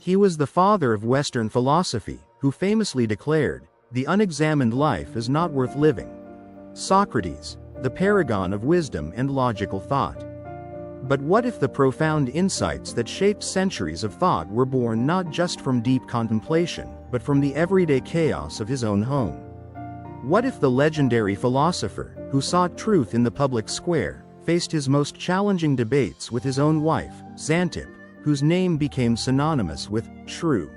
He was the father of Western philosophy, who famously declared, "The unexamined life is not worth living." Socrates, the paragon of wisdom and logical thought. But what if the profound insights that shaped centuries of thought were born not just from deep contemplation, but from the everyday chaos of his own home? What if the legendary philosopher, who sought truth in the public square, faced his most challenging debates with his own wife, Xantippe, whose name became synonymous with true?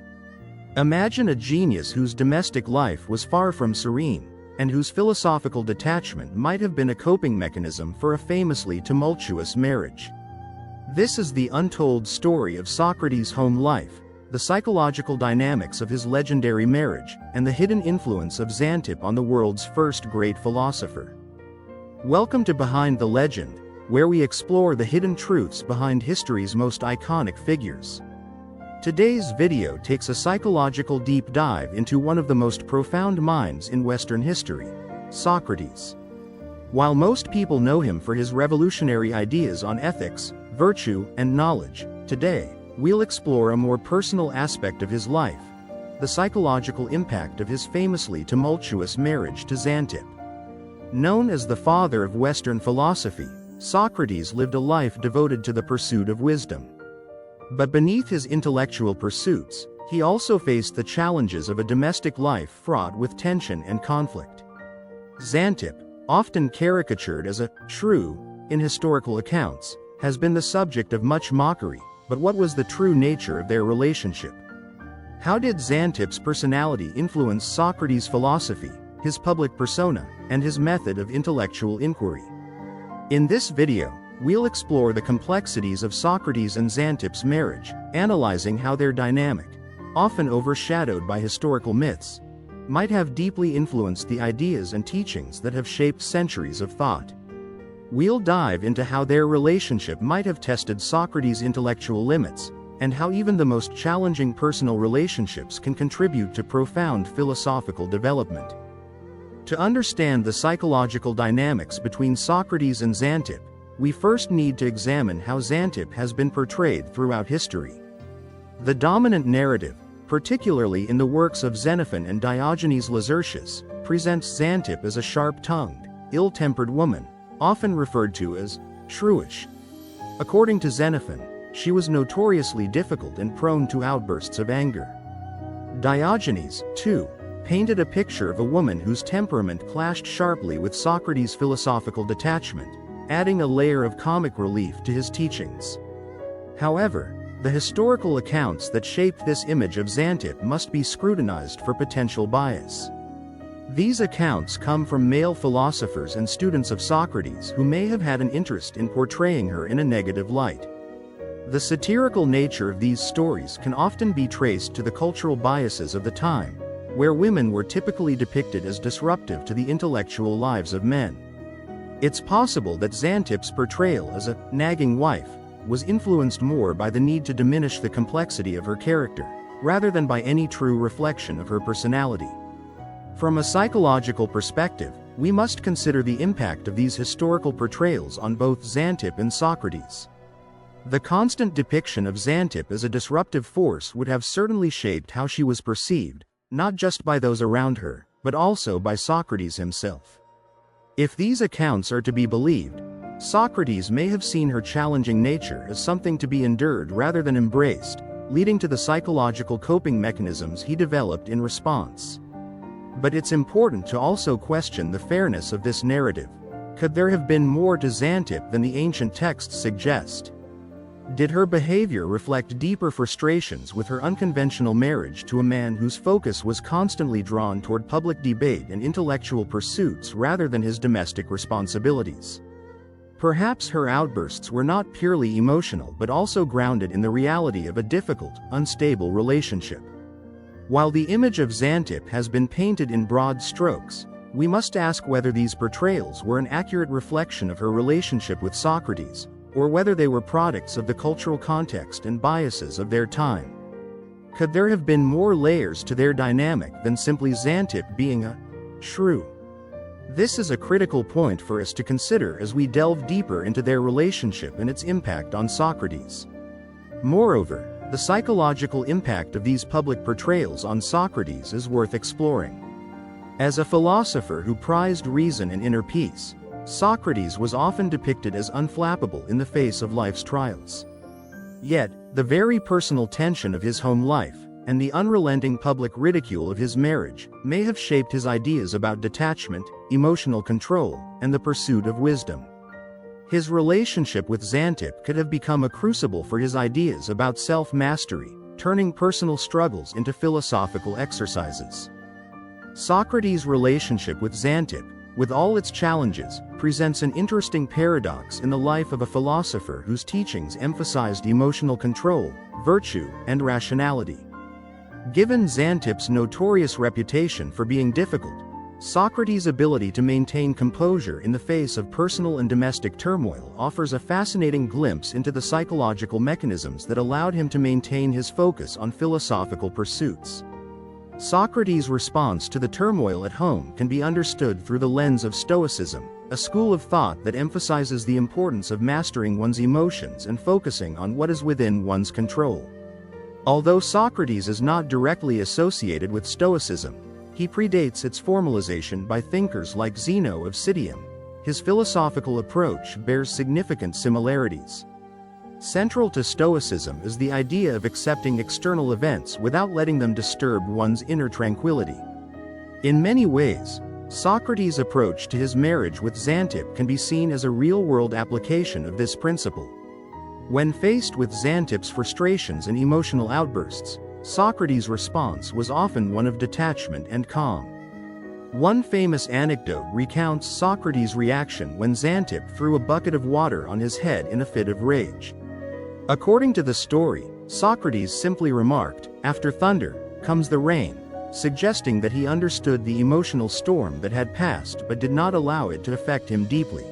Imagine a genius whose domestic life was far from serene, and whose philosophical detachment might have been a coping mechanism for a famously tumultuous marriage. This is the untold story of Socrates' home life, the psychological dynamics of his legendary marriage, and the hidden influence of Xantippe on the world's first great philosopher. Welcome to Behind the Legend, where we explore the hidden truths behind history's most iconic figures. Today's video takes a psychological deep dive into one of the most profound minds in Western history, Socrates. While most people know him for his revolutionary ideas on ethics, virtue, and knowledge, today, we'll explore a more personal aspect of his life: the psychological impact of his famously tumultuous marriage to Xantippe. Known as the father of Western philosophy, Socrates lived a life devoted to the pursuit of wisdom. But beneath his intellectual pursuits, he also faced the challenges of a domestic life fraught with tension and conflict. Xantippe, often caricatured as a shrew in historical accounts, has been the subject of much mockery, but what was the true nature of their relationship? How did Xantippe's personality influence Socrates' philosophy, his public persona, and his method of intellectual inquiry? In this video, we'll explore the complexities of Socrates and Xantippe's marriage, analyzing how their dynamic, often overshadowed by historical myths, might have deeply influenced the ideas and teachings that have shaped centuries of thought. We'll dive into how their relationship might have tested Socrates' intellectual limits, and how even the most challenging personal relationships can contribute to profound philosophical development. To understand the psychological dynamics between Socrates and Xantippe, we first need to examine how Xantippe has been portrayed throughout history. The dominant narrative, particularly in the works of Xenophon and Diogenes Laertius, presents Xantippe as a sharp-tongued, ill-tempered woman, often referred to as shrewish. According to Xenophon, she was notoriously difficult and prone to outbursts of anger. Diogenes, too, painted a picture of a woman whose temperament clashed sharply with Socrates' philosophical detachment, adding a layer of comic relief to his teachings. However, the historical accounts that shaped this image of Xantippe must be scrutinized for potential bias. These accounts come from male philosophers and students of Socrates who may have had an interest in portraying her in a negative light. The satirical nature of these stories can often be traced to the cultural biases of the time, where women were typically depicted as disruptive to the intellectual lives of men. It's possible that Xantippe's portrayal as a nagging wife was influenced more by the need to diminish the complexity of her character, rather than by any true reflection of her personality. From a psychological perspective, we must consider the impact of these historical portrayals on both Xantippe and Socrates. The constant depiction of Xantippe as a disruptive force would have certainly shaped how she was perceived, not just by those around her, but also by Socrates himself. If these accounts are to be believed, Socrates may have seen her challenging nature as something to be endured rather than embraced, leading to the psychological coping mechanisms he developed in response. But it's important to also question the fairness of this narrative. Could there have been more to Xantippe than the ancient texts suggest? Did her behavior reflect deeper frustrations with her unconventional marriage to a man whose focus was constantly drawn toward public debate and intellectual pursuits rather than his domestic responsibilities? Perhaps her outbursts were not purely emotional but also grounded in the reality of a difficult, unstable relationship. While the image of Xantippe has been painted in broad strokes, we must ask whether these portrayals were an accurate reflection of her relationship with Socrates, or whether they were products of the cultural context and biases of their time. Could there have been more layers to their dynamic than simply Xantippe being a shrew? This is a critical point for us to consider as we delve deeper into their relationship and its impact on Socrates. Moreover, the psychological impact of these public portrayals on Socrates is worth exploring. As a philosopher who prized reason and inner peace, Socrates was often depicted as unflappable in the face of life's trials. Yet, the very personal tension of his home life, and the unrelenting public ridicule of his marriage, may have shaped his ideas about detachment, emotional control, and the pursuit of wisdom. His relationship with Xantippe could have become a crucible for his ideas about self-mastery, turning personal struggles into philosophical exercises. Socrates' relationship with Xantippe, with all its challenges, presents an interesting paradox in the life of a philosopher whose teachings emphasized emotional control, virtue, and rationality. Given Xantippe's notorious reputation for being difficult, Socrates' ability to maintain composure in the face of personal and domestic turmoil offers a fascinating glimpse into the psychological mechanisms that allowed him to maintain his focus on philosophical pursuits. Socrates' response to the turmoil at home can be understood through the lens of Stoicism, a school of thought that emphasizes the importance of mastering one's emotions and focusing on what is within one's control. Although Socrates is not directly associated with Stoicism, he predates its formalization by thinkers like Zeno of Citium. His philosophical approach bears significant similarities. Central to Stoicism is the idea of accepting external events without letting them disturb one's inner tranquility. In many ways, Socrates' approach to his marriage with Xantippe can be seen as a real-world application of this principle. When faced with Xantippe's frustrations and emotional outbursts, Socrates' response was often one of detachment and calm. One famous anecdote recounts Socrates' reaction when Xantippe threw a bucket of water on his head in a fit of rage. According to the story, Socrates simply remarked, "After thunder comes the rain," suggesting that he understood the emotional storm that had passed but did not allow it to affect him deeply.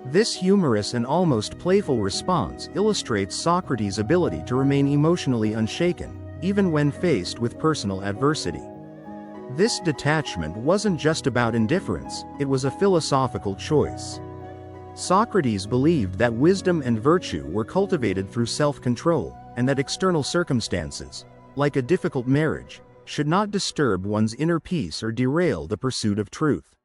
This humorous and almost playful response illustrates Socrates' ability to remain emotionally unshaken, even when faced with personal adversity. This detachment wasn't just about indifference, it was a philosophical choice. Socrates believed that wisdom and virtue were cultivated through self-control, and that external circumstances, like a difficult marriage, should not disturb one's inner peace or derail the pursuit of truth.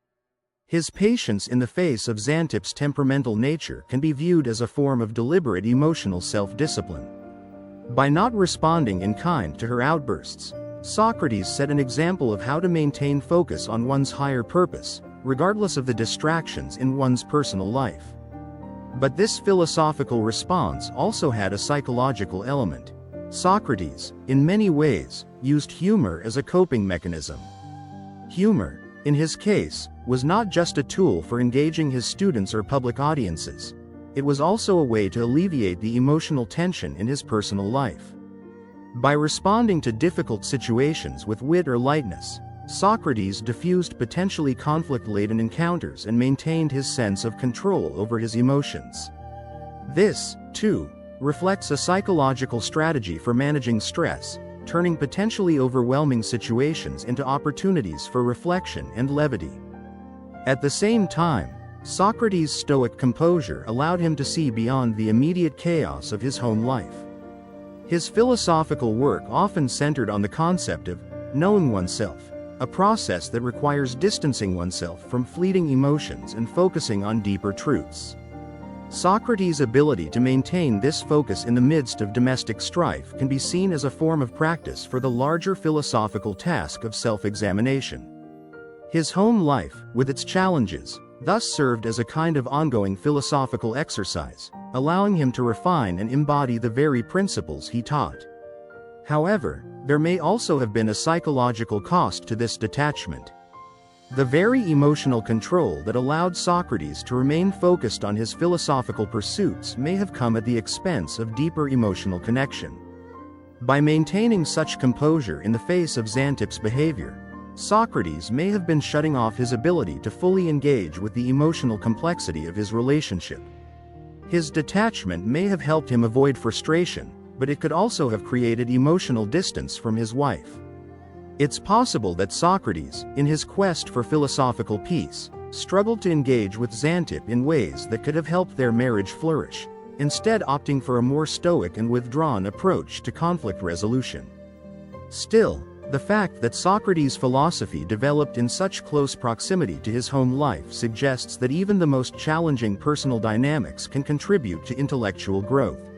His patience in the face of Xantippe's temperamental nature can be viewed as a form of deliberate emotional self-discipline. By not responding in kind to her outbursts, Socrates set an example of how to maintain focus on one's higher purpose, regardless of the distractions in one's personal life. But this philosophical response also had a psychological element. Socrates, in many ways, used humor as a coping mechanism. Humor, in his case, was not just a tool for engaging his students or public audiences. It was also a way to alleviate the emotional tension in his personal life. By responding to difficult situations with wit or lightness, Socrates diffused potentially conflict-laden encounters and maintained his sense of control over his emotions. This, too, reflects a psychological strategy for managing stress, turning potentially overwhelming situations into opportunities for reflection and levity. At the same time, Socrates' stoic composure allowed him to see beyond the immediate chaos of his home life. His philosophical work often centered on the concept of knowing oneself, a process that requires distancing oneself from fleeting emotions and focusing on deeper truths. Socrates' ability to maintain this focus in the midst of domestic strife can be seen as a form of practice for the larger philosophical task of self-examination. His home life, with its challenges, thus served as a kind of ongoing philosophical exercise, allowing him to refine and embody the very principles he taught. However, there may also have been a psychological cost to this detachment. The very emotional control that allowed Socrates to remain focused on his philosophical pursuits may have come at the expense of deeper emotional connection. By maintaining such composure in the face of Xantippe's behavior, Socrates may have been shutting off his ability to fully engage with the emotional complexity of his relationship. His detachment may have helped him avoid frustration, but it could also have created emotional distance from his wife. It's possible that Socrates, in his quest for philosophical peace, struggled to engage with Xantippe in ways that could have helped their marriage flourish, instead opting for a more stoic and withdrawn approach to conflict resolution. Still, the fact that Socrates' philosophy developed in such close proximity to his home life suggests that even the most challenging personal dynamics can contribute to intellectual growth.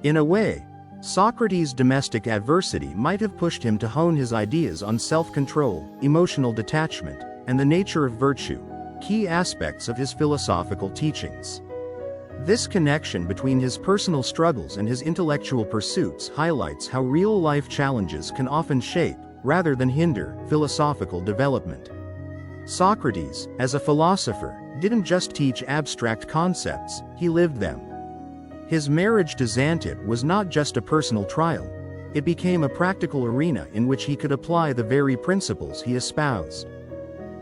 In a way, Socrates' domestic adversity might have pushed him to hone his ideas on self-control, emotional detachment, and the nature of virtue, key aspects of his philosophical teachings. This connection between his personal struggles and his intellectual pursuits highlights how real-life challenges can often shape, rather than hinder, philosophical development. Socrates, as a philosopher, didn't just teach abstract concepts, he lived them. His marriage to Xantippe was not just a personal trial, it became a practical arena in which he could apply the very principles he espoused.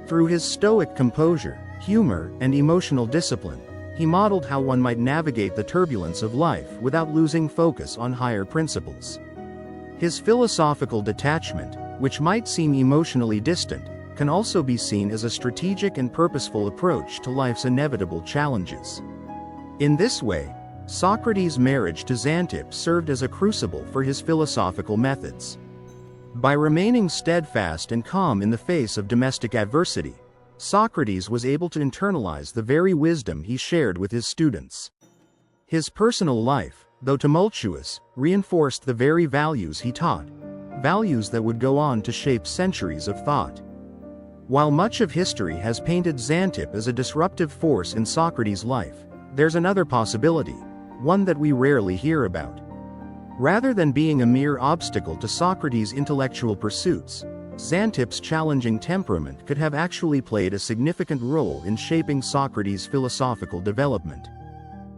Through his stoic composure, humor, and emotional discipline, he modeled how one might navigate the turbulence of life without losing focus on higher principles. His philosophical detachment, which might seem emotionally distant, can also be seen as a strategic and purposeful approach to life's inevitable challenges. In this way, Socrates' marriage to Xantippe served as a crucible for his philosophical methods. By remaining steadfast and calm in the face of domestic adversity, Socrates was able to internalize the very wisdom he shared with his students. His personal life, though tumultuous, reinforced the very values he taught, values that would go on to shape centuries of thought. While much of history has painted Xantippe as a disruptive force in Socrates' life, there's another possibility, one that we rarely hear about. Rather than being a mere obstacle to Socrates' intellectual pursuits, Xantippe's challenging temperament could have actually played a significant role in shaping Socrates' philosophical development.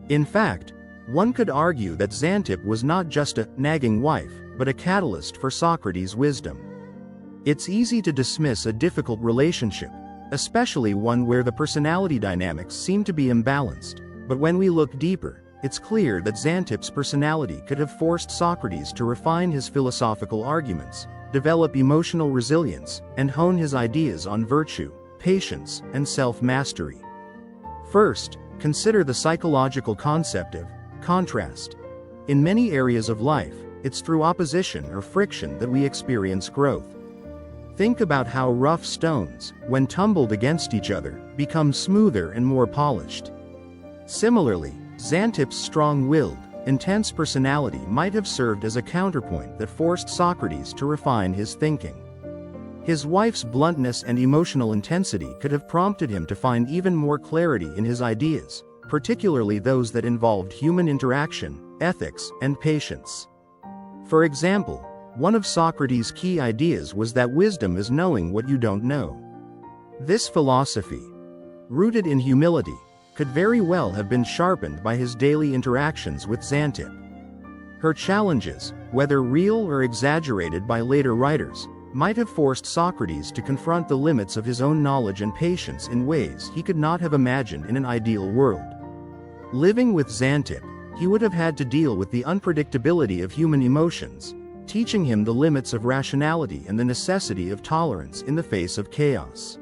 In fact, one could argue that Xantippe was not just a nagging wife, but a catalyst for Socrates' wisdom. It's easy to dismiss a difficult relationship, especially one where the personality dynamics seem to be imbalanced, but when we look deeper, it's clear that Xantippe's personality could have forced Socrates to refine his philosophical arguments, develop emotional resilience, and hone his ideas on virtue, patience, and self-mastery. First, consider the psychological concept of contrast. In many areas of life, it's through opposition or friction that we experience growth. Think about how rough stones, when tumbled against each other, become smoother and more polished. Similarly, Xantippe's strong-willed, intense personality might have served as a counterpoint that forced Socrates to refine his thinking. His wife's bluntness and emotional intensity could have prompted him to find even more clarity in his ideas, particularly those that involved human interaction, ethics, and patience. For example, one of Socrates' key ideas was that wisdom is knowing what you don't know. This philosophy, rooted in humility, could very well have been sharpened by his daily interactions with Xantippe. Her challenges, whether real or exaggerated by later writers, might have forced Socrates to confront the limits of his own knowledge and patience in ways he could not have imagined in an ideal world. Living with Xantippe, he would have had to deal with the unpredictability of human emotions, teaching him the limits of rationality and the necessity of tolerance in the face of chaos.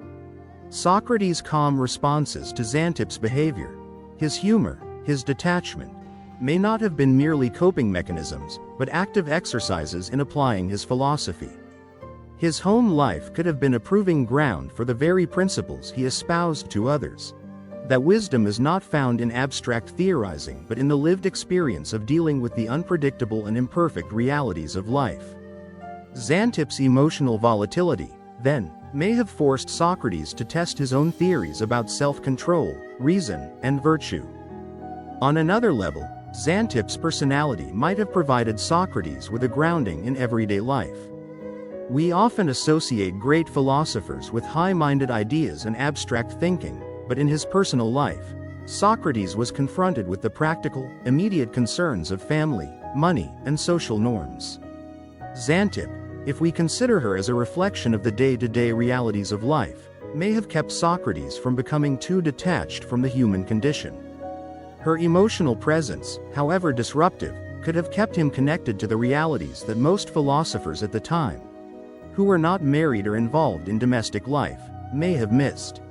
Socrates' calm responses to Xantippe's behavior, his humor, his detachment, may not have been merely coping mechanisms, but active exercises in applying his philosophy. His home life could have been a proving ground for the very principles he espoused to others. That wisdom is not found in abstract theorizing but in the lived experience of dealing with the unpredictable and imperfect realities of life. Xantippe's emotional volatility, then, may have forced Socrates to test his own theories about self-control, reason, and virtue. On another level, Xantippe's personality might have provided Socrates with a grounding in everyday life. We often associate great philosophers with high-minded ideas and abstract thinking, but in his personal life, Socrates was confronted with the practical, immediate concerns of family, money, and social norms. Xantippe, if we consider her as a reflection of the day-to-day realities of life, may have kept Socrates from becoming too detached from the human condition. Her emotional presence, however disruptive, could have kept him connected to the realities that most philosophers at the time, who were not married or involved in domestic life, may have missed.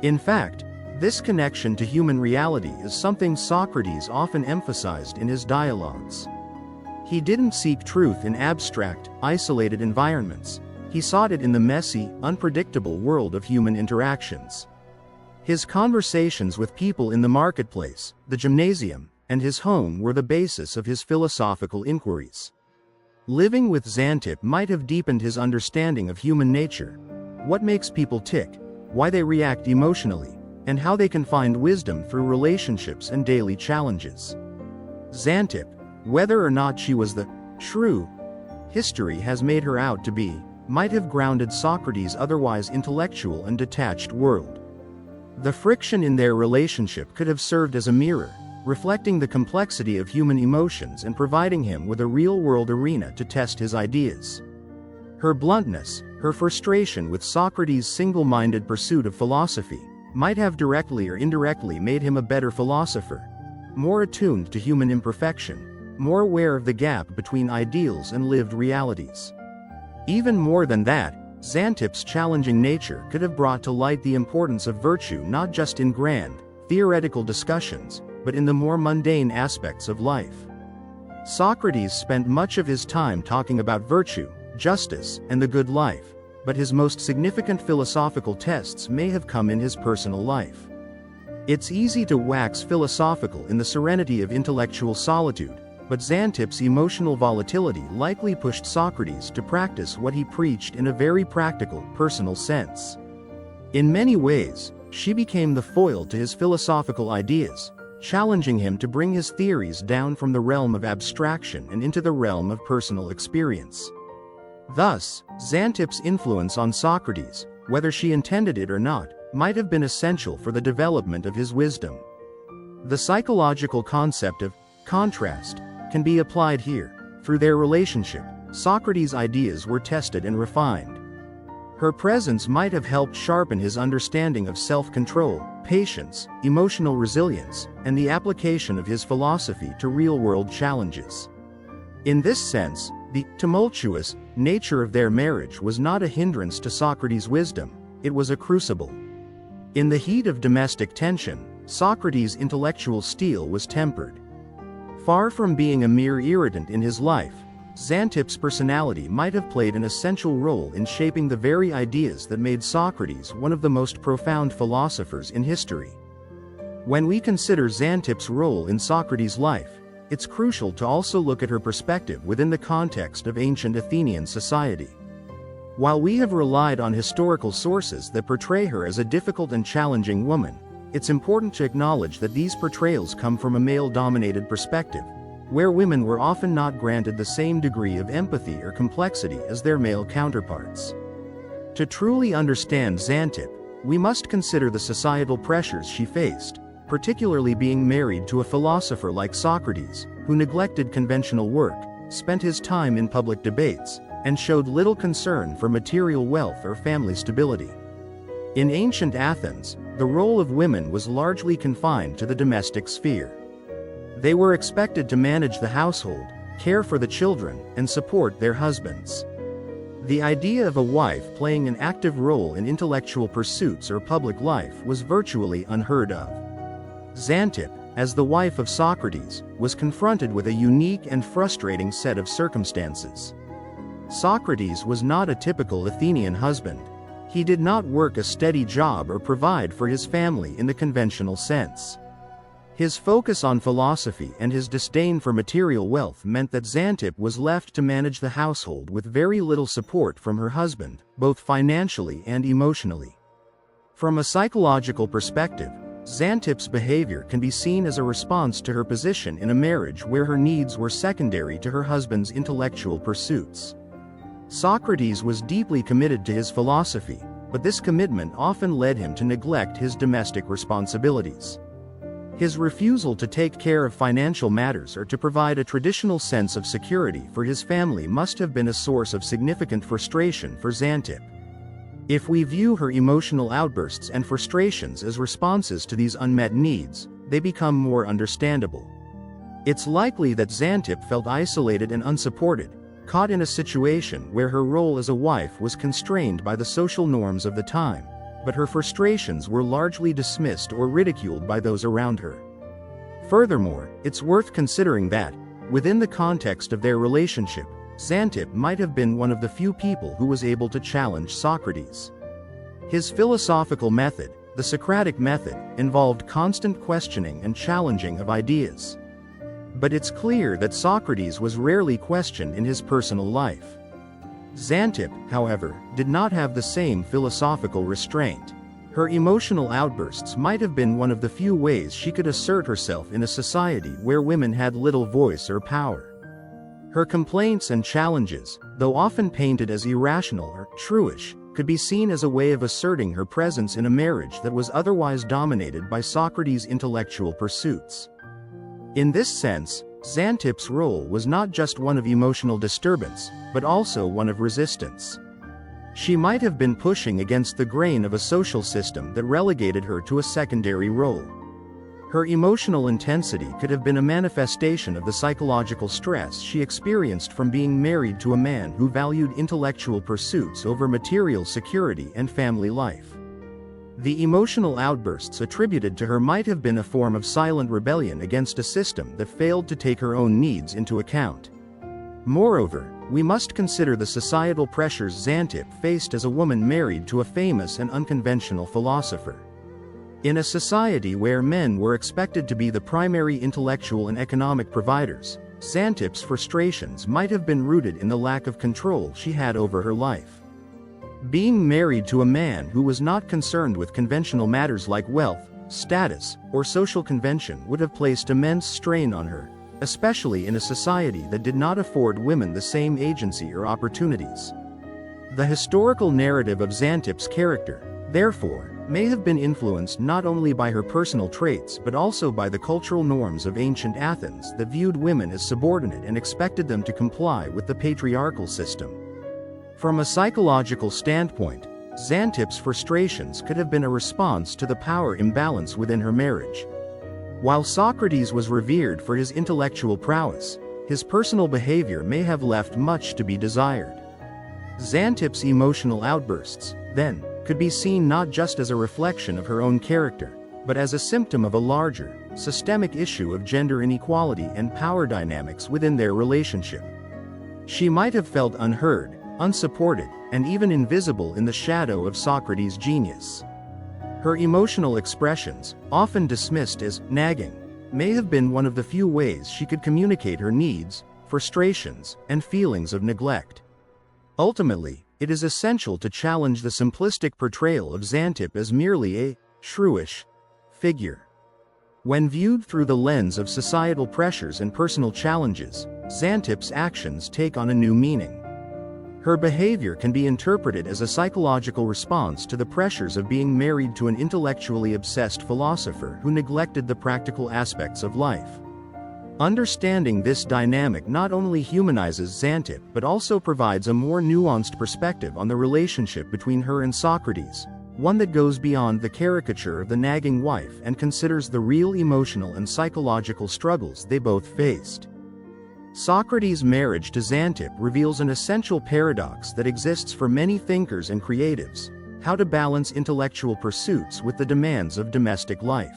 In fact, This connection to human reality is something Socrates often emphasized in his dialogues. He didn't seek truth in abstract, isolated environments. He sought it in the messy, unpredictable world of human interactions. His conversations with people in the marketplace, the gymnasium, and his home were the basis of his philosophical inquiries. Living with Xantippe might have deepened his understanding of human nature, what makes people tick, why they react emotionally, and how they can find wisdom through relationships and daily challenges. Xantippe, whether or not she was the true history has made her out to be, might have grounded Socrates' otherwise intellectual and detached world. The friction in their relationship could have served as a mirror, reflecting the complexity of human emotions and providing him with a real-world arena to test his ideas. Her bluntness, her frustration with Socrates' single-minded pursuit of philosophy, might have directly or indirectly made him a better philosopher, more attuned to human imperfection, more aware of the gap between ideals and lived realities. Even more than that, Xantippe's challenging nature could have brought to light the importance of virtue not just in grand, theoretical discussions, but in the more mundane aspects of life. Socrates spent much of his time talking about virtue, justice, and the good life, but his most significant philosophical tests may have come in his personal life. It's easy to wax philosophical in the serenity of intellectual solitude, but Xantippe's emotional volatility likely pushed Socrates to practice what he preached in a very practical, personal sense. In many ways, she became the foil to his philosophical ideas, challenging him to bring his theories down from the realm of abstraction and into the realm of personal experience. Thus, Xantippe's influence on Socrates, whether she intended it or not, might have been essential for the development of his wisdom. The psychological concept of contrast can be applied here. Through their relationship, Socrates' ideas were tested and refined. Her presence might have helped sharpen his understanding of self-control, patience, emotional resilience, and the application of his philosophy to real-world challenges. In this sense, the tumultuous nature of their marriage was not a hindrance to Socrates' wisdom, it was a crucible. In the heat of domestic tension, Socrates' intellectual steel was tempered. Far from being a mere irritant in his life, Xantippe's personality might have played an essential role in shaping the very ideas that made Socrates one of the most profound philosophers in history. When we consider Xantippe's role in Socrates' life, it's crucial to also look at her perspective within the context of ancient Athenian society. While we have relied on historical sources that portray her as a difficult and challenging woman, it's important to acknowledge that these portrayals come from a male-dominated perspective, where women were often not granted the same degree of empathy or complexity as their male counterparts. To truly understand Xantippe, we must consider the societal pressures she faced, particularly being married to a philosopher like Socrates, who neglected conventional work, spent his time in public debates, and showed little concern for material wealth or family stability. In ancient Athens, the role of women was largely confined to the domestic sphere. They were expected to manage the household, care for the children, and support their husbands. The idea of a wife playing an active role in intellectual pursuits or public life was virtually unheard of. Xantippe, as the wife of Socrates, was confronted with a unique and frustrating set of circumstances. Socrates was not a typical Athenian husband. He did not work a steady job or provide for his family in the conventional sense. His focus on philosophy and his disdain for material wealth meant that Xantippe was left to manage the household with very little support from her husband, both financially and emotionally. From a psychological perspective, Xantippe's behavior can be seen as a response to her position in a marriage where her needs were secondary to her husband's intellectual pursuits. Socrates was deeply committed to his philosophy, but this commitment often led him to neglect his domestic responsibilities. His refusal to take care of financial matters or to provide a traditional sense of security for his family must have been a source of significant frustration for Xantippe. If we view her emotional outbursts and frustrations as responses to these unmet needs, they become more understandable. It's likely that Xantippe felt isolated and unsupported, caught in a situation where her role as a wife was constrained by the social norms of the time, but her frustrations were largely dismissed or ridiculed by those around her. Furthermore, it's worth considering that, within the context of their relationship, Xantippe might have been one of the few people who was able to challenge Socrates. His philosophical method, the Socratic method, involved constant questioning and challenging of ideas. But it's clear that Socrates was rarely questioned in his personal life. Xantippe, however, did not have the same philosophical restraint. Her emotional outbursts might have been one of the few ways she could assert herself in a society where women had little voice or power. Her complaints and challenges, though often painted as irrational or shrewish, could be seen as a way of asserting her presence in a marriage that was otherwise dominated by Socrates' intellectual pursuits. In this sense, Xantippe's role was not just one of emotional disturbance, but also one of resistance. She might have been pushing against the grain of a social system that relegated her to a secondary role. Her emotional intensity could have been a manifestation of the psychological stress she experienced from being married to a man who valued intellectual pursuits over material security and family life. The emotional outbursts attributed to her might have been a form of silent rebellion against a system that failed to take her own needs into account. Moreover, we must consider the societal pressures Xantippe faced as a woman married to a famous and unconventional philosopher. In a society where men were expected to be the primary intellectual and economic providers, Xantippe's frustrations might have been rooted in the lack of control she had over her life. Being married to a man who was not concerned with conventional matters like wealth, status, or social convention would have placed immense strain on her, especially in a society that did not afford women the same agency or opportunities. The historical narrative of Xantippe's character, therefore, may have been influenced not only by her personal traits but also by the cultural norms of ancient Athens that viewed women as subordinate and expected them to comply with the patriarchal system. From a psychological standpoint, Xantippe's frustrations could have been a response to the power imbalance within her marriage. While Socrates was revered for his intellectual prowess, his personal behavior may have left much to be desired. Xantippe's emotional outbursts, then, could be seen not just as a reflection of her own character, but as a symptom of a larger, systemic issue of gender inequality and power dynamics within their relationship. She might have felt unheard, unsupported, and even invisible in the shadow of Socrates' genius. Her emotional expressions, often dismissed as nagging, may have been one of the few ways she could communicate her needs, frustrations, and feelings of neglect. Ultimately, it is essential to challenge the simplistic portrayal of Xantippe as merely a shrewish figure. When viewed through the lens of societal pressures and personal challenges, Xantippe's actions take on a new meaning. Her behavior can be interpreted as a psychological response to the pressures of being married to an intellectually obsessed philosopher who neglected the practical aspects of life. Understanding this dynamic not only humanizes Xantippe but also provides a more nuanced perspective on the relationship between her and Socrates, one that goes beyond the caricature of the nagging wife and considers the real emotional and psychological struggles they both faced. Socrates' marriage to Xantippe reveals an essential paradox that exists for many thinkers and creatives: how to balance intellectual pursuits with the demands of domestic life.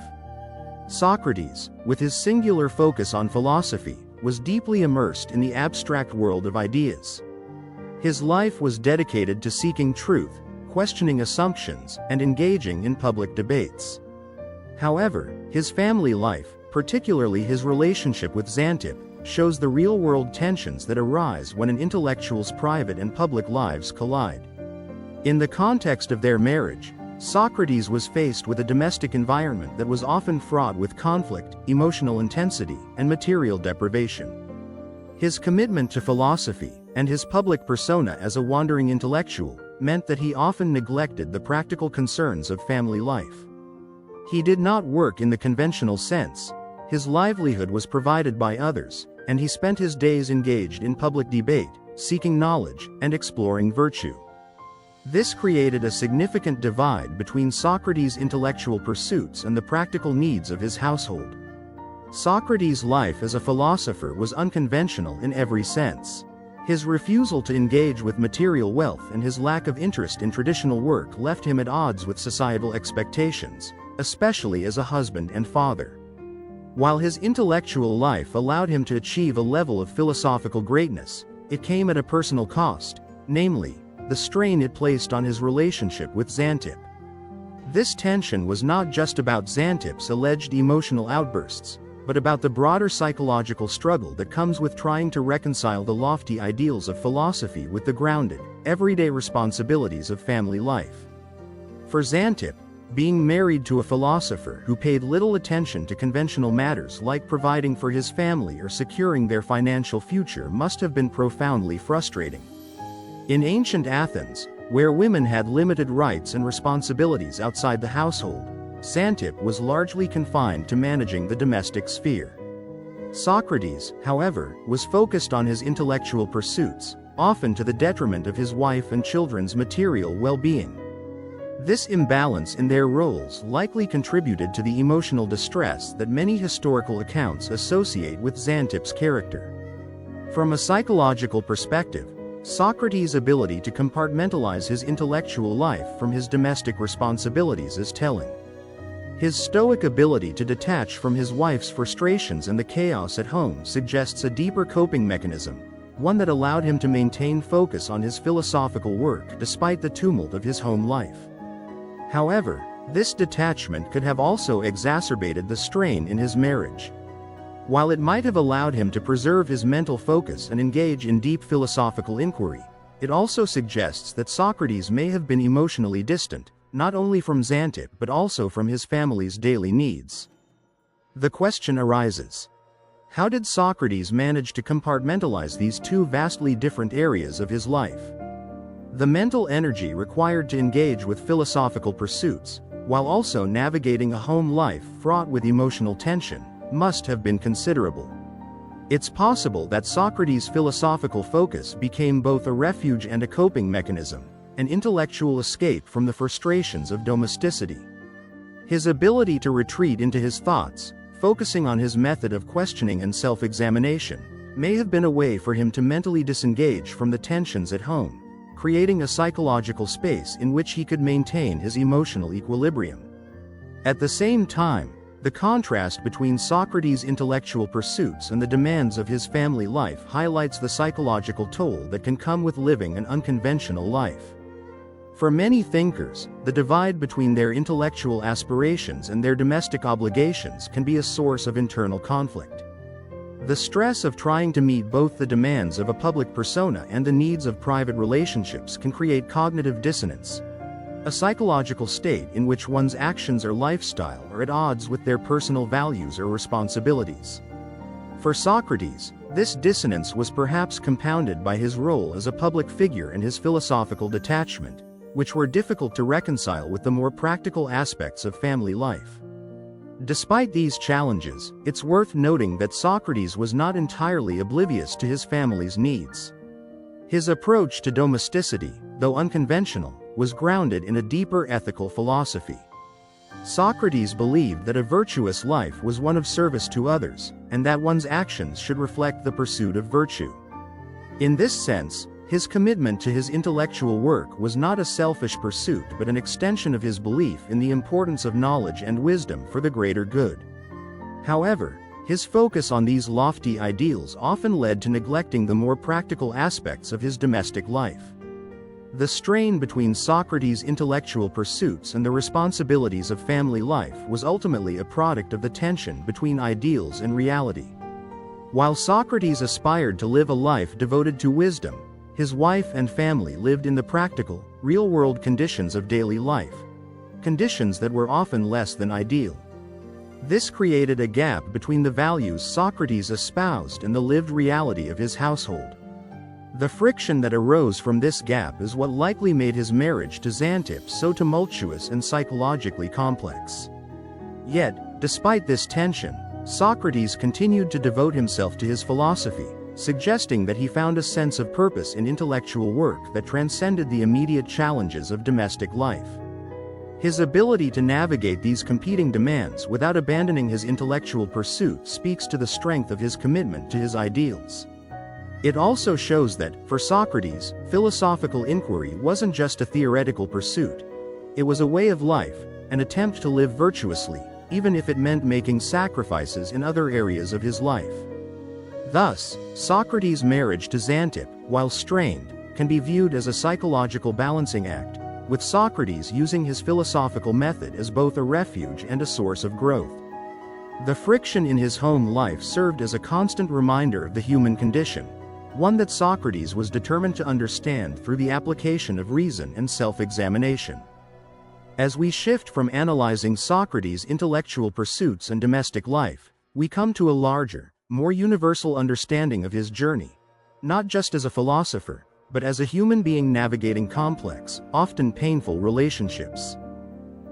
Socrates, with his singular focus on philosophy, was deeply immersed in the abstract world of ideas. His life was dedicated to seeking truth, questioning assumptions, and engaging in public debates. However, his family life, particularly his relationship with Xantippe, shows the real-world tensions that arise when an intellectual's private and public lives collide. In the context of their marriage, Socrates was faced with a domestic environment that was often fraught with conflict, emotional intensity, and material deprivation. His commitment to philosophy, and his public persona as a wandering intellectual, meant that he often neglected the practical concerns of family life. He did not work in the conventional sense. His livelihood was provided by others, and he spent his days engaged in public debate, seeking knowledge, and exploring virtue. This created a significant divide between Socrates' intellectual pursuits and the practical needs of his household. Socrates' life as a philosopher was unconventional in every sense. His refusal to engage with material wealth and his lack of interest in traditional work left him at odds with societal expectations, especially as a husband and father. While his intellectual life allowed him to achieve a level of philosophical greatness, it came at a personal cost, namely, the strain it placed on his relationship with Xantippe. This tension was not just about Xantippe's alleged emotional outbursts, but about the broader psychological struggle that comes with trying to reconcile the lofty ideals of philosophy with the grounded, everyday responsibilities of family life. For Xantippe, being married to a philosopher who paid little attention to conventional matters like providing for his family or securing their financial future must have been profoundly frustrating. In ancient Athens, where women had limited rights and responsibilities outside the household, Xantippe was largely confined to managing the domestic sphere. Socrates, however, was focused on his intellectual pursuits, often to the detriment of his wife and children's material well-being. This imbalance in their roles likely contributed to the emotional distress that many historical accounts associate with Xantippe's character. From a psychological perspective, Socrates' ability to compartmentalize his intellectual life from his domestic responsibilities is telling. His stoic ability to detach from his wife's frustrations and the chaos at home suggests a deeper coping mechanism, one that allowed him to maintain focus on his philosophical work despite the tumult of his home life. However, this detachment could have also exacerbated the strain in his marriage. While it might have allowed him to preserve his mental focus and engage in deep philosophical inquiry, it also suggests that Socrates may have been emotionally distant, not only from Xantippe but also from his family's daily needs. The question arises: how did Socrates manage to compartmentalize these two vastly different areas of his life? The mental energy required to engage with philosophical pursuits, while also navigating a home life fraught with emotional tension, must have been considerable. It's possible that Socrates' philosophical focus became both a refuge and a coping mechanism, an intellectual escape from the frustrations of domesticity. His ability to retreat into his thoughts, focusing on his method of questioning and self-examination, may have been a way for him to mentally disengage from the tensions at home, creating a psychological space in which he could maintain his emotional equilibrium. At the same time, the contrast between Socrates' intellectual pursuits and the demands of his family life highlights the psychological toll that can come with living an unconventional life. For many thinkers, the divide between their intellectual aspirations and their domestic obligations can be a source of internal conflict. The stress of trying to meet both the demands of a public persona and the needs of private relationships can create cognitive dissonance, a psychological state in which one's actions or lifestyle are at odds with their personal values or responsibilities. For Socrates, this dissonance was perhaps compounded by his role as a public figure and his philosophical detachment, which were difficult to reconcile with the more practical aspects of family life. Despite these challenges, it's worth noting that Socrates was not entirely oblivious to his family's needs. His approach to domesticity, though unconventional, was grounded in a deeper ethical philosophy. Socrates believed that a virtuous life was one of service to others, and that one's actions should reflect the pursuit of virtue. In this sense, his commitment to his intellectual work was not a selfish pursuit but an extension of his belief in the importance of knowledge and wisdom for the greater good. However, his focus on these lofty ideals often led to neglecting the more practical aspects of his domestic life. The strain between Socrates' intellectual pursuits and the responsibilities of family life was ultimately a product of the tension between ideals and reality. While Socrates aspired to live a life devoted to wisdom, his wife and family lived in the practical, real-world conditions of daily life, conditions that were often less than ideal. This created a gap between the values Socrates espoused and the lived reality of his household. The friction that arose from this gap is what likely made his marriage to Xantippe so tumultuous and psychologically complex. Yet, despite this tension, Socrates continued to devote himself to his philosophy, suggesting that he found a sense of purpose in intellectual work that transcended the immediate challenges of domestic life. His ability to navigate these competing demands without abandoning his intellectual pursuit speaks to the strength of his commitment to his ideals. It also shows that, for Socrates, philosophical inquiry wasn't just a theoretical pursuit. It was a way of life, an attempt to live virtuously, even if it meant making sacrifices in other areas of his life. Thus, Socrates' marriage to Xantippe, while strained, can be viewed as a psychological balancing act, with Socrates using his philosophical method as both a refuge and a source of growth. The friction in his home life served as a constant reminder of the human condition, one that Socrates was determined to understand through the application of reason and self-examination. As we shift from analyzing Socrates' intellectual pursuits and domestic life, we come to a larger, more universal understanding of his journey, not just as a philosopher, but as a human being navigating complex, often painful relationships.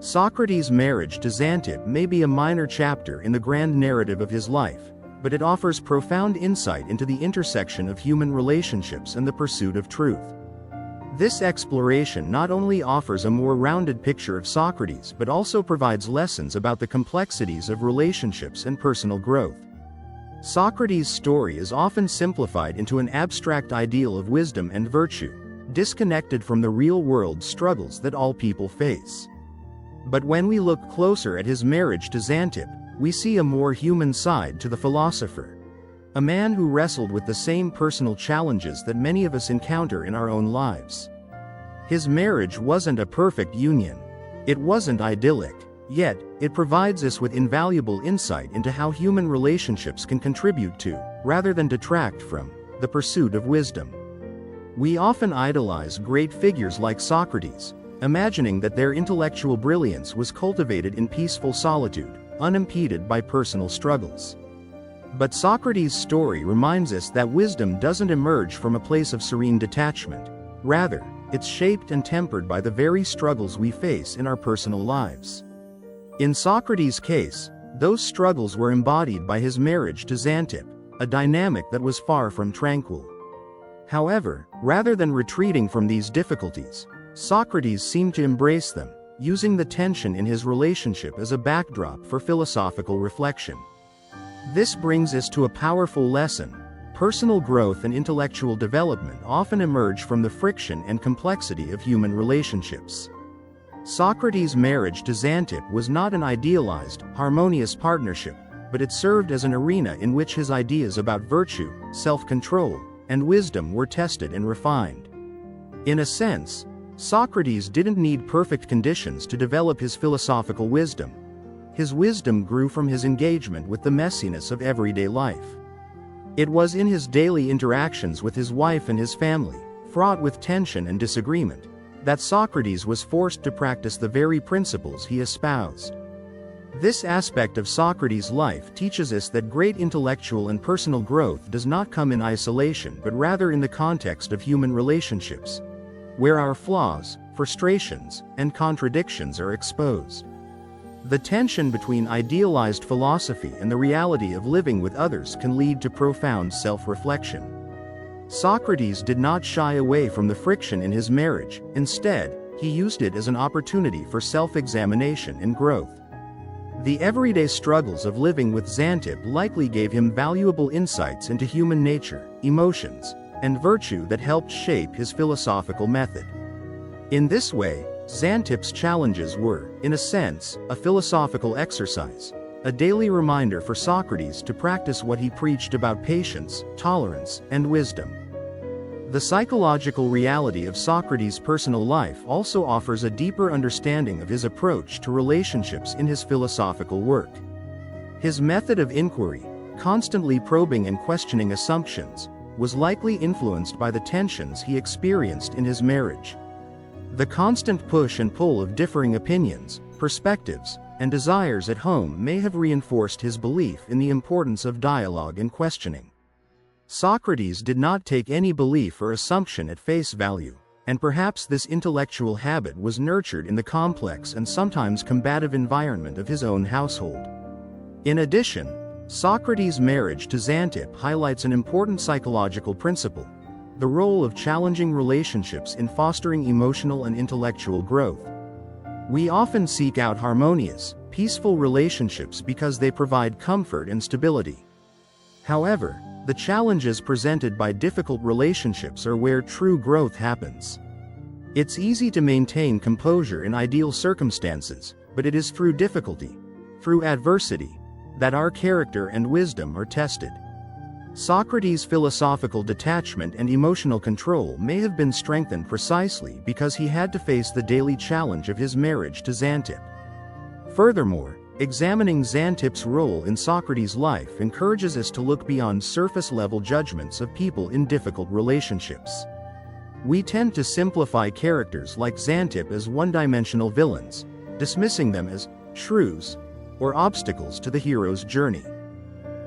Socrates' marriage to Xantippe may be a minor chapter in the grand narrative of his life, but it offers profound insight into the intersection of human relationships and the pursuit of truth. This exploration not only offers a more rounded picture of Socrates but also provides lessons about the complexities of relationships and personal growth. Socrates' story is often simplified into an abstract ideal of wisdom and virtue, disconnected from the real-world struggles that all people face. But when we look closer at his marriage to Xantippe, we see a more human side to the philosopher. A man who wrestled with the same personal challenges that many of us encounter in our own lives. His marriage wasn't a perfect union. It wasn't idyllic. Yet, it provides us with invaluable insight into how human relationships can contribute to, rather than detract from, the pursuit of wisdom. We often idolize great figures like Socrates, imagining that their intellectual brilliance was cultivated in peaceful solitude, unimpeded by personal struggles. But Socrates' story reminds us that wisdom doesn't emerge from a place of serene detachment. Rather, it's shaped and tempered by the very struggles we face in our personal lives. In Socrates' case, those struggles were embodied by his marriage to Xantippe, a dynamic that was far from tranquil. However, rather than retreating from these difficulties, Socrates seemed to embrace them, using the tension in his relationship as a backdrop for philosophical reflection. This brings us to a powerful lesson. Personal growth and intellectual development often emerge from the friction and complexity of human relationships. Socrates' marriage to Xantippe was not an idealized, harmonious partnership, but it served as an arena in which his ideas about virtue, self-control, and wisdom were tested and refined. In a sense, Socrates didn't need perfect conditions to develop his philosophical wisdom. His wisdom grew from his engagement with the messiness of everyday life. It was in his daily interactions with his wife and his family, fraught with tension and disagreement, that Socrates was forced to practice the very principles he espoused. This aspect of Socrates' life teaches us that great intellectual and personal growth does not come in isolation but rather in the context of human relationships, where our flaws, frustrations, and contradictions are exposed. The tension between idealized philosophy and the reality of living with others can lead to profound self-reflection. Socrates did not shy away from the friction in his marriage. Instead, he used it as an opportunity for self-examination and growth. The everyday struggles of living with Xantippe likely gave him valuable insights into human nature, emotions, and virtue that helped shape his philosophical method. In this way, Xantippe's challenges were, in a sense, a philosophical exercise, a daily reminder for Socrates to practice what he preached about patience, tolerance, and wisdom. The psychological reality of Socrates' personal life also offers a deeper understanding of his approach to relationships in his philosophical work. His method of inquiry, constantly probing and questioning assumptions, was likely influenced by the tensions he experienced in his marriage. The constant push and pull of differing opinions, perspectives, and desires at home may have reinforced his belief in the importance of dialogue and questioning. Socrates did not take any belief or assumption at face value, and perhaps this intellectual habit was nurtured in the complex and sometimes combative environment of his own household. In addition, Socrates' marriage to Xantippe highlights an important psychological principle: the role of challenging relationships in fostering emotional and intellectual growth. We often seek out harmonious, peaceful relationships because they provide comfort and stability. However, The challenges presented by difficult relationships are where true growth happens. It's easy to maintain composure in ideal circumstances, but it is through difficulty, through adversity, that our character and wisdom are tested. Socrates' philosophical detachment and emotional control may have been strengthened precisely because he had to face the daily challenge of his marriage to Xantippe. Furthermore, examining Xantippe's role in Socrates' life encourages us to look beyond surface-level judgments of people in difficult relationships. We tend to simplify characters like Xantippe as one-dimensional villains, dismissing them as shrews or obstacles to the hero's journey.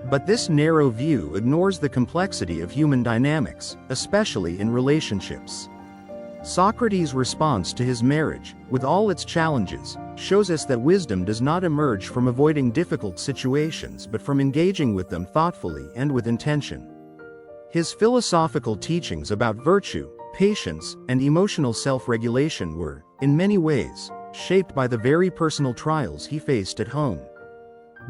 But this narrow view ignores the complexity of human dynamics, especially in relationships. Socrates' response to his marriage, with all its challenges, shows us that wisdom does not emerge from avoiding difficult situations but from engaging with them thoughtfully and with intention. His philosophical teachings about virtue, patience, and emotional self-regulation were, in many ways, shaped by the very personal trials he faced at home.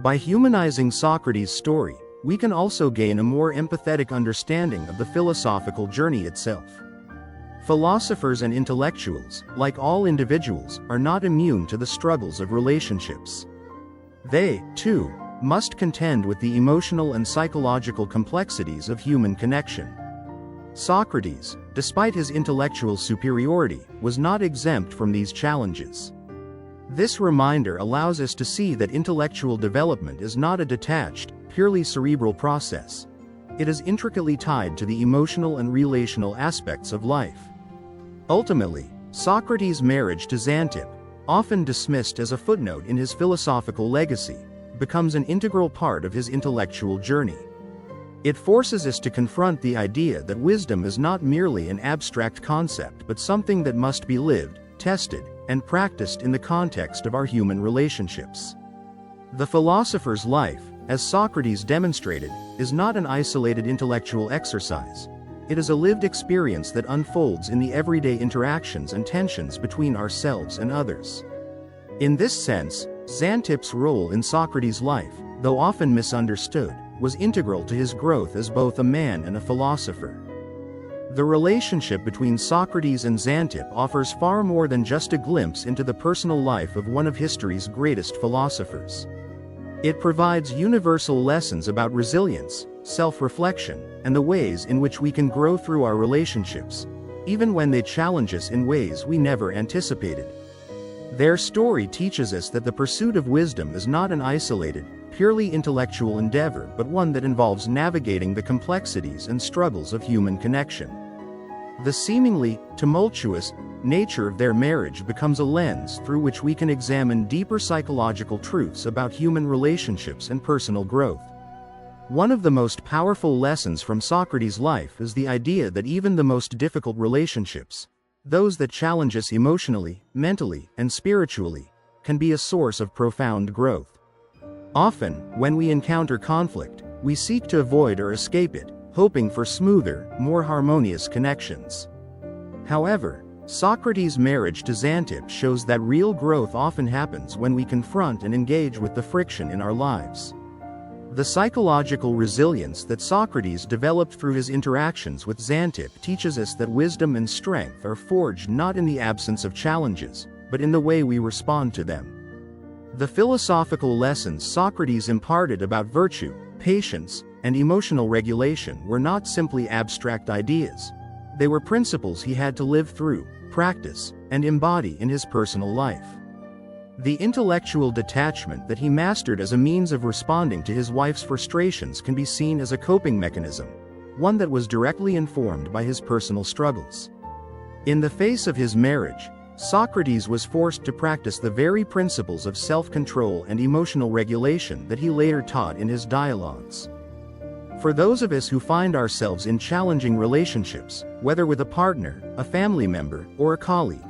By humanizing Socrates' story, we can also gain a more empathetic understanding of the philosophical journey itself. Philosophers and intellectuals, like all individuals, are not immune to the struggles of relationships. They, too, must contend with the emotional and psychological complexities of human connection. Socrates, despite his intellectual superiority, was not exempt from these challenges. This reminder allows us to see that intellectual development is not a detached, purely cerebral process. It is intricately tied to the emotional and relational aspects of life. Ultimately, Socrates' marriage to Xantippe, often dismissed as a footnote in his philosophical legacy, becomes an integral part of his intellectual journey. It forces us to confront the idea that wisdom is not merely an abstract concept but something that must be lived, tested, and practiced in the context of our human relationships. The philosopher's life, as Socrates demonstrated, is not an isolated intellectual exercise. It is a lived experience that unfolds in the everyday interactions and tensions between ourselves and others. In this sense, Xantippe's role in Socrates' life, though often misunderstood, was integral to his growth as both a man and a philosopher. The relationship between Socrates and Xantippe offers far more than just a glimpse into the personal life of one of history's greatest philosophers. It provides universal lessons about resilience, self-reflection, and the ways in which we can grow through our relationships, even when they challenge us in ways we never anticipated. Their story teaches us that the pursuit of wisdom is not an isolated, purely intellectual endeavor but one that involves navigating the complexities and struggles of human connection. The seemingly tumultuous nature of their marriage becomes a lens through which we can examine deeper psychological truths about human relationships and personal growth. One of the most powerful lessons from Socrates' life is the idea that even the most difficult relationships, those that challenge us emotionally, mentally, and spiritually, can be a source of profound growth. Often, when we encounter conflict, we seek to avoid or escape it, hoping for smoother, more harmonious connections. However, Socrates' marriage to Xantippe shows that real growth often happens when we confront and engage with the friction in our lives. The psychological resilience that Socrates developed through his interactions with Xantippe teaches us that wisdom and strength are forged not in the absence of challenges, but in the way we respond to them. The philosophical lessons Socrates imparted about virtue, patience, and emotional regulation were not simply abstract ideas. They were principles he had to live through, practice, and embody in his personal life. The intellectual detachment that he mastered as a means of responding to his wife's frustrations can be seen as a coping mechanism, one that was directly informed by his personal struggles. In the face of his marriage, Socrates was forced to practice the very principles of self-control and emotional regulation that he later taught in his dialogues. For those of us who find ourselves in challenging relationships, whether with a partner, a family member, or a colleague,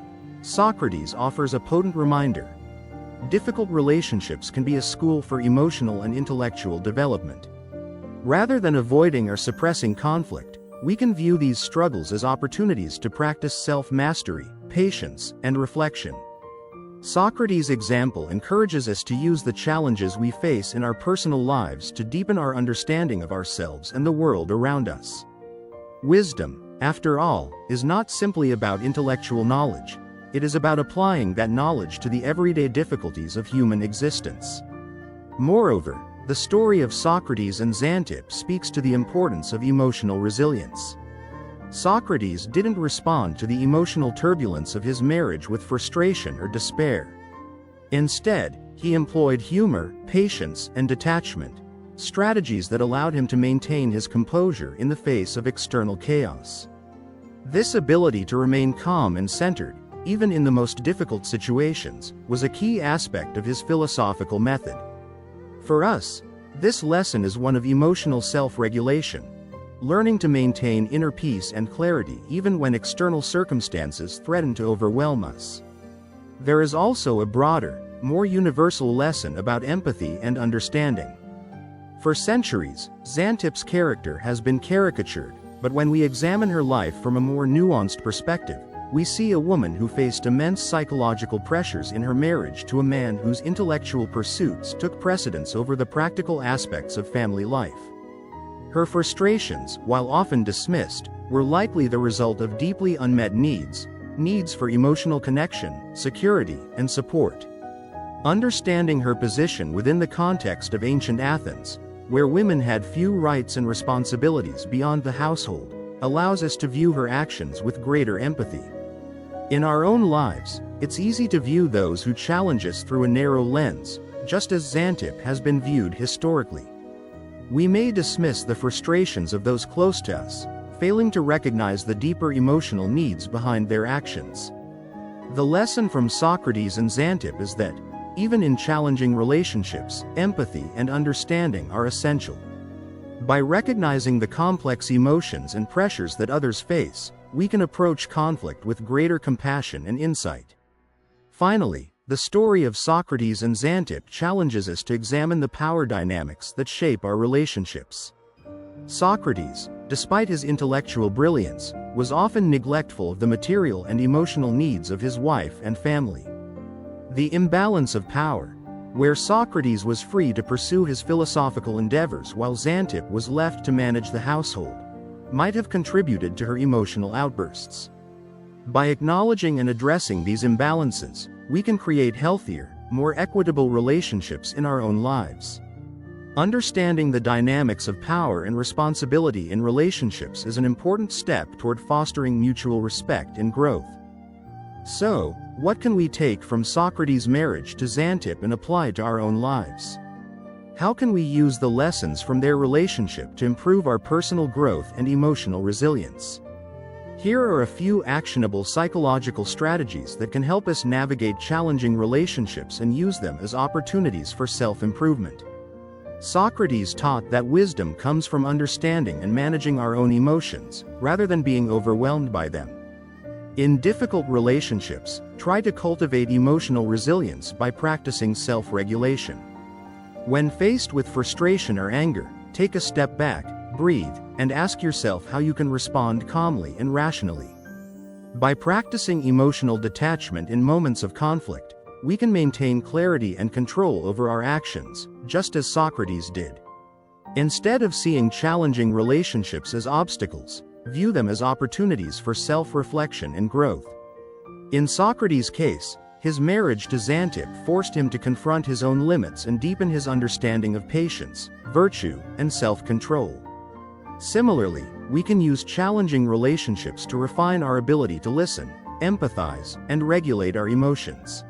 Socrates offers a potent reminder. Difficult relationships can be a school for emotional and intellectual development. Rather than avoiding or suppressing conflict, we can view these struggles as opportunities to practice self-mastery, patience, and reflection. Socrates' example encourages us to use the challenges we face in our personal lives to deepen our understanding of ourselves and the world around us. Wisdom, after all, is not simply about intellectual knowledge. It is about applying that knowledge to the everyday difficulties of human existence. Moreover, the story of Socrates and Xantippe speaks to the importance of emotional resilience. Socrates didn't respond to the emotional turbulence of his marriage with frustration or despair. Instead, he employed humor, patience, and detachment, strategies that allowed him to maintain his composure in the face of external chaos. This ability to remain calm and centered, even in the most difficult situations, was a key aspect of his philosophical method. For us, this lesson is one of emotional self-regulation, learning to maintain inner peace and clarity even when external circumstances threaten to overwhelm us. There is also a broader, more universal lesson about empathy and understanding. For centuries, Xantippe's character has been caricatured, but when we examine her life from a more nuanced perspective, we see a woman who faced immense psychological pressures in her marriage to a man whose intellectual pursuits took precedence over the practical aspects of family life. Her frustrations, while often dismissed, were likely the result of deeply unmet needs for emotional connection, security, and support. Understanding her position within the context of ancient Athens, where women had few rights and responsibilities beyond the household, allows us to view her actions with greater empathy. In our own lives, it's easy to view those who challenge us through a narrow lens, just as Xantippe has been viewed historically. We may dismiss the frustrations of those close to us, failing to recognize the deeper emotional needs behind their actions. The lesson from Socrates and Xantippe is that, even in challenging relationships, empathy and understanding are essential. By recognizing the complex emotions and pressures that others face, we can approach conflict with greater compassion and insight. Finally, the story of Socrates and Xantippe challenges us to examine the power dynamics that shape our relationships. Socrates, despite his intellectual brilliance, was often neglectful of the material and emotional needs of his wife and family. The imbalance of power, where Socrates was free to pursue his philosophical endeavors while Xantippe was left to manage the household, might have contributed to her emotional outbursts. By acknowledging and addressing these imbalances, we can create healthier, more equitable relationships in our own lives. Understanding the dynamics of power and responsibility in relationships is an important step toward fostering mutual respect and growth. So, what can we take from Socrates' marriage to Xantippe and apply to our own lives? How can we use the lessons from their relationship to improve our personal growth and emotional resilience? Here are a few actionable psychological strategies that can help us navigate challenging relationships and use them as opportunities for self-improvement. Socrates taught that wisdom comes from understanding and managing our own emotions, rather than being overwhelmed by them. In difficult relationships, try to cultivate emotional resilience by practicing self-regulation. When faced with frustration or anger, take a step back, breathe, and ask yourself how you can respond calmly and rationally. By practicing emotional detachment in moments of conflict, we can maintain clarity and control over our actions, just as Socrates did. Instead of seeing challenging relationships as obstacles, view them as opportunities for self-reflection and growth. In Socrates' case, his marriage to Xantippe forced him to confront his own limits and deepen his understanding of patience, virtue, and self-control. Similarly, we can use challenging relationships to refine our ability to listen, empathize, and regulate our emotions.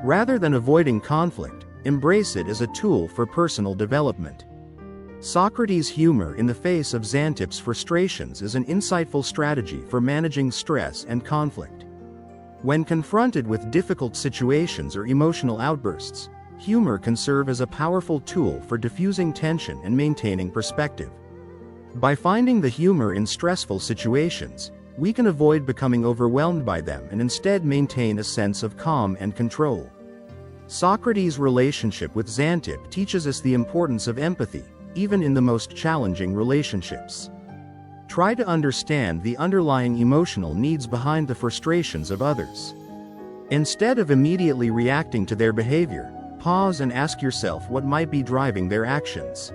Rather than avoiding conflict, embrace it as a tool for personal development. Socrates' humor in the face of Xantippe's frustrations is an insightful strategy for managing stress and conflict. When confronted with difficult situations or emotional outbursts, humor can serve as a powerful tool for diffusing tension and maintaining perspective. By finding the humor in stressful situations, we can avoid becoming overwhelmed by them and instead maintain a sense of calm and control. Socrates' relationship with Xantippe teaches us the importance of empathy, even in the most challenging relationships. Try to understand the underlying emotional needs behind the frustrations of others. Instead of immediately reacting to their behavior, pause and ask yourself what might be driving their actions.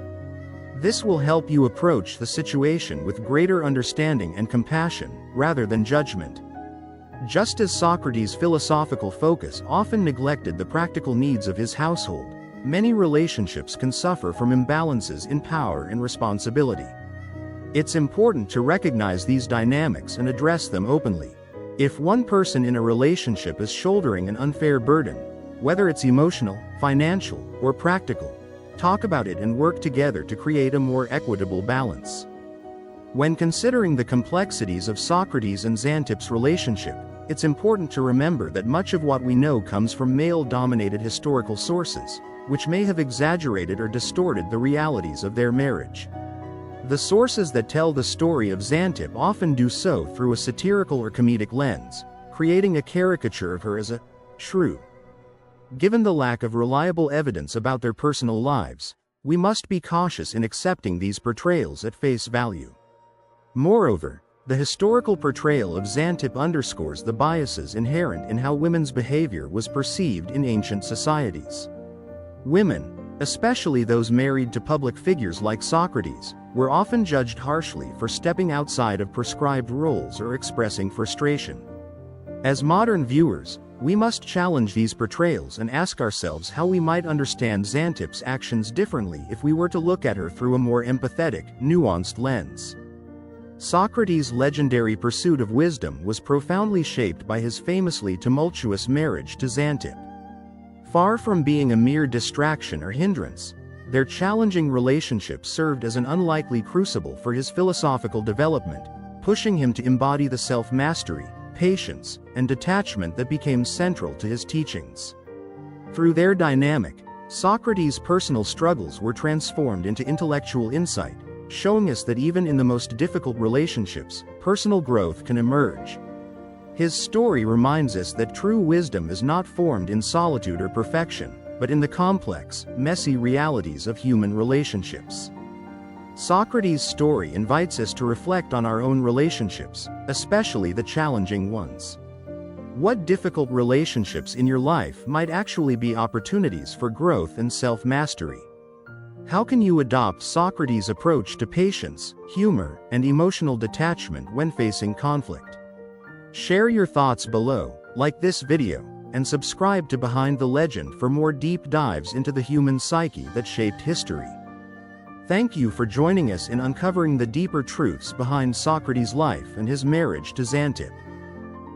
This will help you approach the situation with greater understanding and compassion, rather than judgment. Just as Socrates' philosophical focus often neglected the practical needs of his household, many relationships can suffer from imbalances in power and responsibility. It's important to recognize these dynamics and address them openly. If one person in a relationship is shouldering an unfair burden, whether it's emotional, financial, or practical, talk about it and work together to create a more equitable balance. When considering the complexities of Socrates and Xantippe's relationship, it's important to remember that much of what we know comes from male-dominated historical sources, which may have exaggerated or distorted the realities of their marriage. The sources that tell the story of Xantippe often do so through a satirical or comedic lens, creating a caricature of her as a shrew. Given the lack of reliable evidence about their personal lives, we must be cautious in accepting these portrayals at face value. Moreover, the historical portrayal of Xantippe underscores the biases inherent in how women's behavior was perceived in ancient societies. Women, especially those married to public figures like Socrates, were often judged harshly for stepping outside of prescribed roles or expressing frustration. As modern viewers, we must challenge these portrayals and ask ourselves how we might understand Xantippe's actions differently if we were to look at her through a more empathetic, nuanced lens. Socrates' legendary pursuit of wisdom was profoundly shaped by his famously tumultuous marriage to Xantippe. Far from being a mere distraction or hindrance, their challenging relationship served as an unlikely crucible for his philosophical development, pushing him to embody the self-mastery, patience, and detachment that became central to his teachings. Through their dynamic, Socrates' personal struggles were transformed into intellectual insight, showing us that even in the most difficult relationships, personal growth can emerge. His story reminds us that true wisdom is not formed in solitude or perfection, but in the complex, messy realities of human relationships. Socrates' story invites us to reflect on our own relationships, especially the challenging ones. What difficult relationships in your life might actually be opportunities for growth and self-mastery? How can you adopt Socrates' approach to patience, humor, and emotional detachment when facing conflict? Share your thoughts below, like this video, and subscribe to Behind the Legend for more deep dives into the human psyche that shaped history. Thank you for joining us in uncovering the deeper truths behind Socrates' life and his marriage to Xantippe.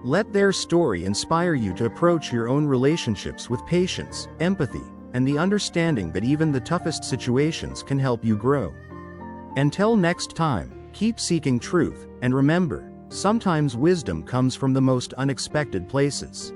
Let their story inspire you to approach your own relationships with patience, empathy, and the understanding that even the toughest situations can help you grow. Until next time, keep seeking truth, and remember, sometimes wisdom comes from the most unexpected places.